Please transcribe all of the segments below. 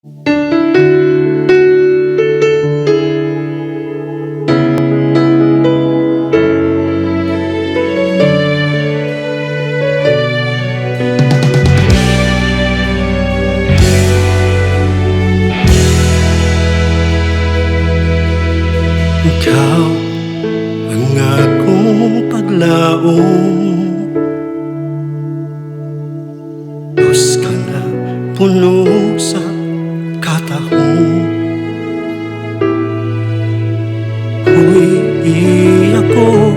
Ikaw ang akong paglaong, Diyos ka na puno sa katahong. Huy ako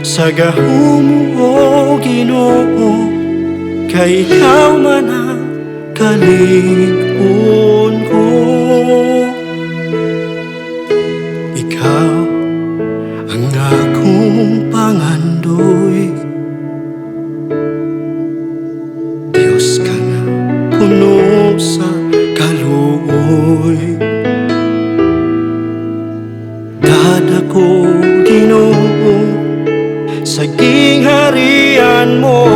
sa gahom mo, o Ginoo, kay ikaw man ang kalig-on ko. Ikaw ang akong pangandoy, Diyos ka na puno sa kaluoy. Dadako, Ginoo, sa gingharian mo,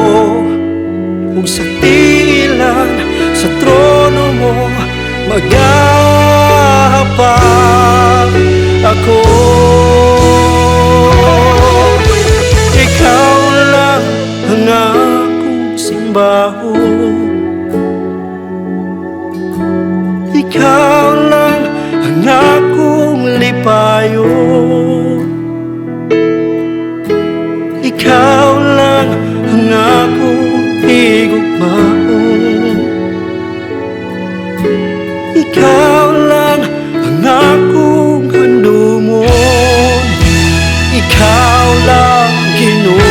ug sa tiilan sa trono mo magahapag ako. Ikaw lang ang akong simbahon, ikaw lang ang akong lipayon, ikaw lang ang akong higugmaon, ikaw lang ang akong handumon, ikaw lang, Ginoo.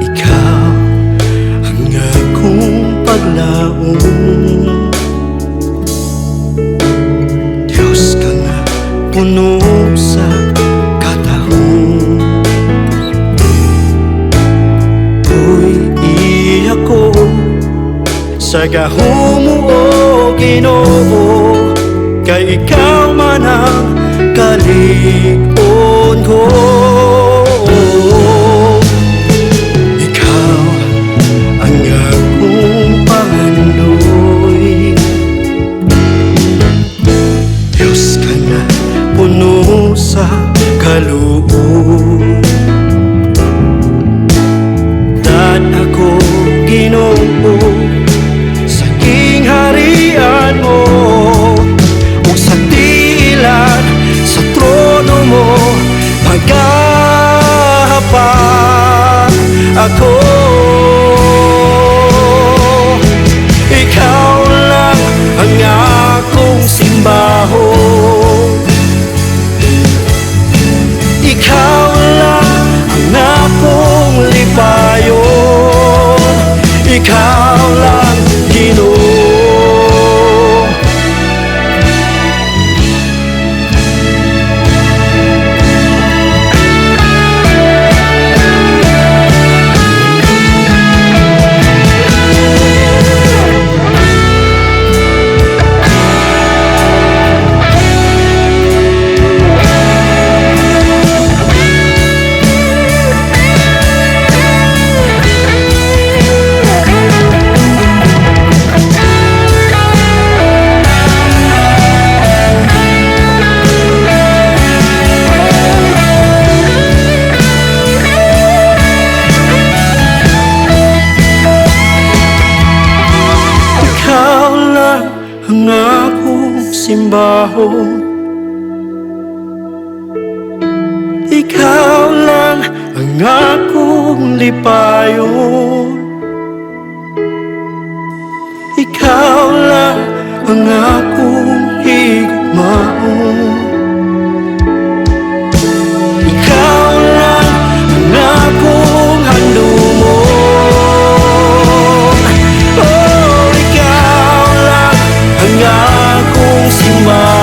Ikaw ang akong paglaong, Diyos ka na puno sa katahong. Huy ako sa gahom mo, o Ginoo, kay ikaw man ang kalig-on ko. Ikaw ang akong pangandoy, Diyos ka na puno sa kaluoy. Dad ako, Ginoo, sa gingharian mo, ug sa tiilan sa trono mo magahapag ako. Ikaw lang ang akong simbahon, ikaw lang ang akong lipayon, ikaw lang, Ginoo. Ang akong simbahon, ikaw lang ang akong lipayon, ikaw lang ang akong higugmaon, ikaw lang ang akong handumon, oh, ikaw lang ang akong simbahon.